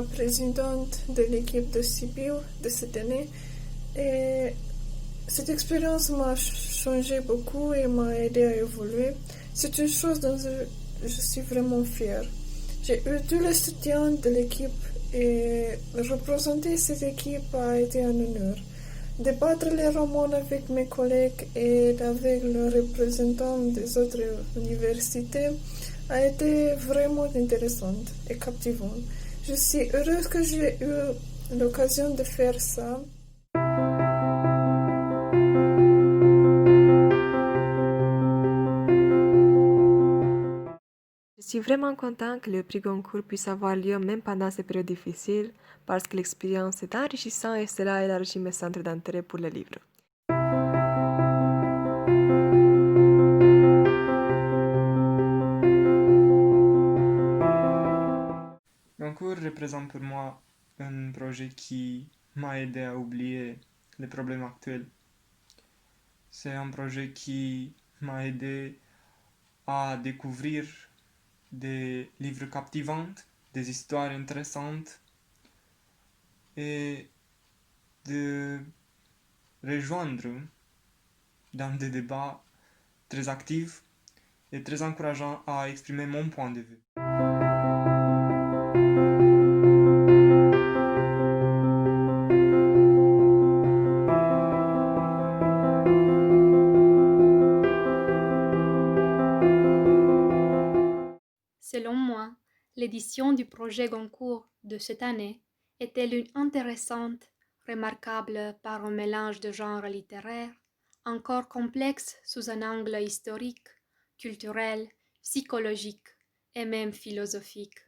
la présidente de l'équipe de Sibiu de cette année et cette expérience m'a changé beaucoup et m'a aidé à évoluer. C'est une chose dont je suis vraiment fière. J'ai eu tout le soutien de l'équipe et représenter cette équipe a été un honneur. Débattre les romans avec mes collègues et avec les représentants des autres universités a été vraiment intéressant et captivant. Je suis heureuse que j'ai eu l'occasion de faire ça. Je suis vraiment content que le prix Goncourt puisse avoir lieu même pendant ces périodes difficiles parce que l'expérience est enrichissante et cela élargit mes centres d'intérêt pour le livre. Goncourt représente pour moi un projet qui m'a aidé à oublier les problèmes actuels. C'est un projet qui m'a aidé à découvrir des livres captivants, des histoires intéressantes et de rejoindre dans des débats très actifs et très encourageants à exprimer mon point de vue. Selon moi, l'édition du projet Goncourt de cette année était l'une intéressante, remarquable par un mélange de genres littéraires, encore complexe sous un angle historique, culturel, psychologique et même philosophique.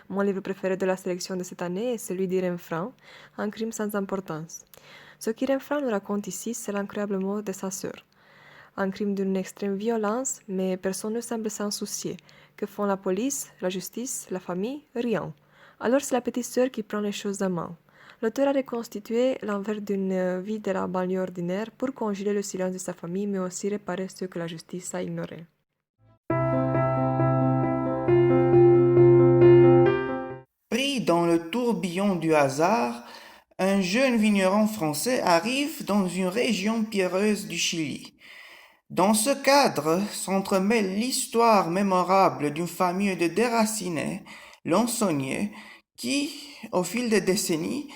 Mon livre préféré de la sélection de cette année est celui d'Irène Franck, Un crime sans importance. Ce qu'Irène Franck nous raconte ici, c'est l'incroyable mort de sa sœur. Un crime d'une extrême violence, mais personne ne semble s'en soucier. Que font la police, la justice, la famille? Rien. Alors c'est la petite sœur qui prend les choses en main. L'auteur a reconstitué l'envers d'une vie de la banlieue ordinaire pour conjurer le silence de sa famille, mais aussi réparer ce que la justice a ignoré. Pris dans le tourbillon du hasard, un jeune vigneron français arrive dans une région pierreuse du Chili. Dans ce cadre s'entremêle l'histoire mémorable d'une famille de déracinés, lansonniers, qui, au fil des décennies,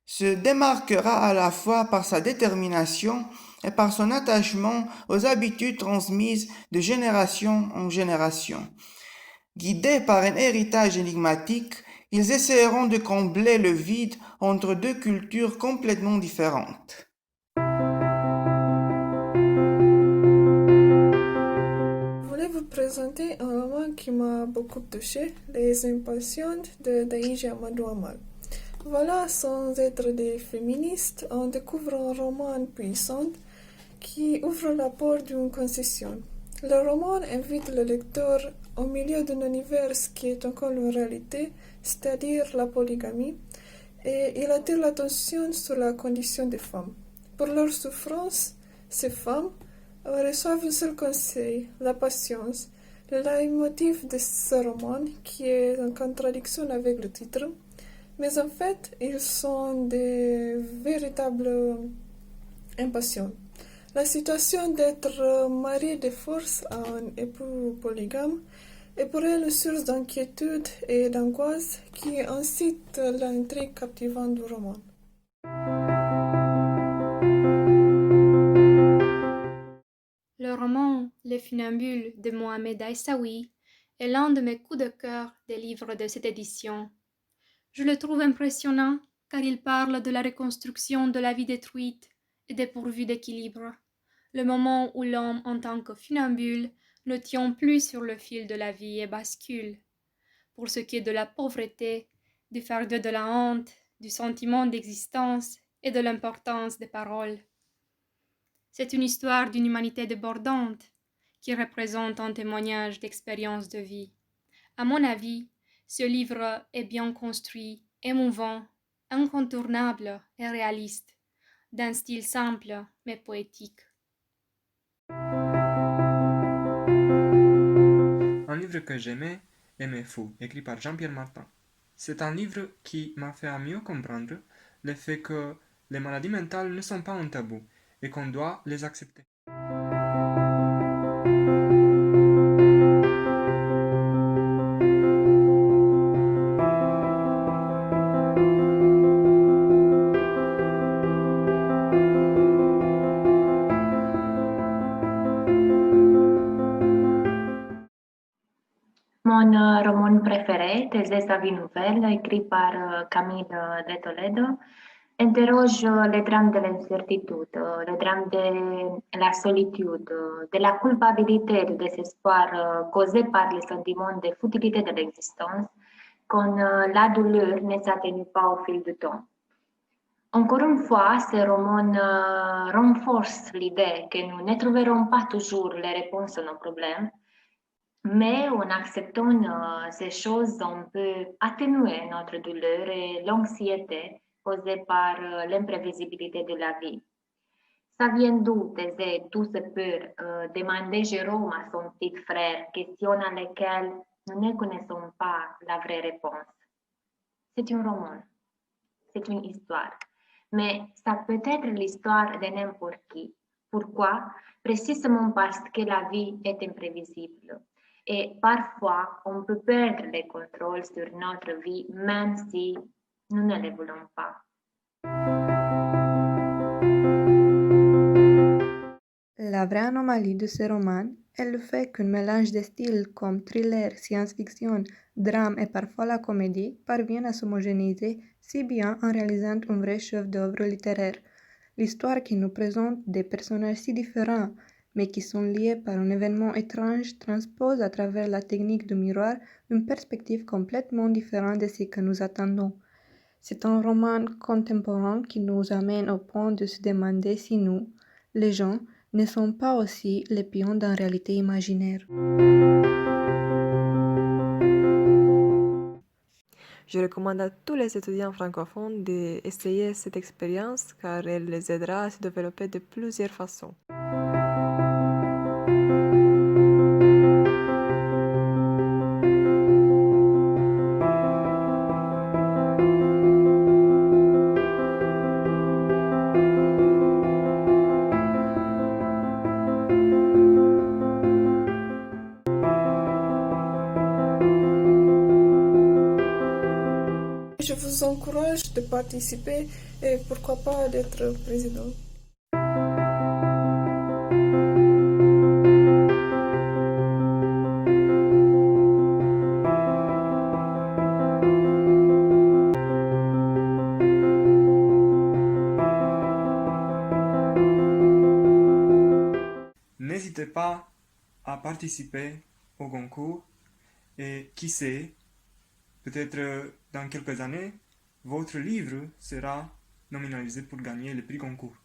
se démarquera à la fois par sa détermination et par son attachement aux habitudes transmises de génération en génération. Guidés par un héritage énigmatique, ils essaieront de combler le vide entre deux cultures complètement différentes. Je voulais vous présenter un roman qui m'a beaucoup touché, Les Impatientes de Daïja Amadou Amal. Voilà, sans être des féministes, on découvre un roman puissant qui ouvre la porte d'une concession. Le roman invite le lecteur au milieu d'un univers qui est encore une réalité, c'est-à-dire la polygamie, et il attire l'attention sur la condition des femmes. Pour leur souffrance, ces femmes reçoivent un seul conseil, la patience. Le leitmotiv de ce roman, qui est en contradiction avec le titre, mais en fait, ils sont des véritables impatients. La situation d'être marié de force à un époux polygame est pour elle une source d'inquiétude et d'angoisse qui incite l'intrigue captivante du roman. Le roman Les Funambules de Mohamed Aissaoui est l'un de mes coups de cœur des livres de cette édition. Je le trouve impressionnant car il parle de la reconstruction de la vie détruite et dépourvue d'équilibre, le moment où l'homme en tant que funambule ne tient plus sur le fil de la vie et bascule. Pour ce qui est de la pauvreté, du fardeau de la honte, du sentiment d'existence et de l'importance des paroles. C'est une histoire d'une humanité débordante qui représente un témoignage d'expérience de vie. À mon avis, ce livre est bien construit, émouvant, incontournable et réaliste, d'un style simple mais poétique. Un livre que j'aimais, Aimer fou, écrit par Jean-Pierre Martin. C'est un livre qui m'a fait à mieux comprendre le fait que les maladies mentales ne sont pas un tabou et qu'on doit les accepter. Mon roman préféré, Thésée sa vie nouvelle, écrit par Camille de Toledo, interroge le drame de l'incertitude, le drame de la solitude, de la culpabilité, du désespoir causé par le sentiment de futilité de l'existence, quand la douleur ne s'atténue pas au fil du temps. Encore une fois, ce roman renforce l'idée que nous ne trouverons pas toujours les réponses à nos problèmes, mais en acceptant ces choses, on peut atténuer notre douleur et l'anxiété causée par l'imprévisibilité de la vie. Ça vient d'où, Thésée, tout ce peur demander Jérôme à son petit frère, questions à lesquelles nous ne connaissons pas la vraie réponse. C'est un roman, c'est une histoire, mais ça peut être l'histoire de n'importe qui. Pourquoi? Précisément parce que la vie est imprévisible. Et parfois, on peut perdre le contrôle sur notre vie, même si nous ne le voulons pas. La vraie anomalie de ce roman est le fait qu'un mélange de styles comme thriller, science-fiction, drame et parfois la comédie parvient à s'homogénéiser si bien en réalisant un vrai chef-d'œuvre littéraire. L'histoire qui nous présente des personnages si différents mais qui sont liés par un événement étrange transpose à travers la technique du miroir une perspective complètement différente de ce que nous attendons. C'est un roman contemporain qui nous amène au point de se demander si nous, les gens, ne sommes pas aussi les pions d'une réalité imaginaire. Je recommande à tous les étudiants francophones d'essayer cette expérience car elle les aidera à se développer de plusieurs façons. Je vous encourage de participer et pourquoi pas d'être président. N'hésitez pas à participer au concours et qui sait, peut-être dans quelques années, votre livre sera nominalisé pour gagner le prix concours.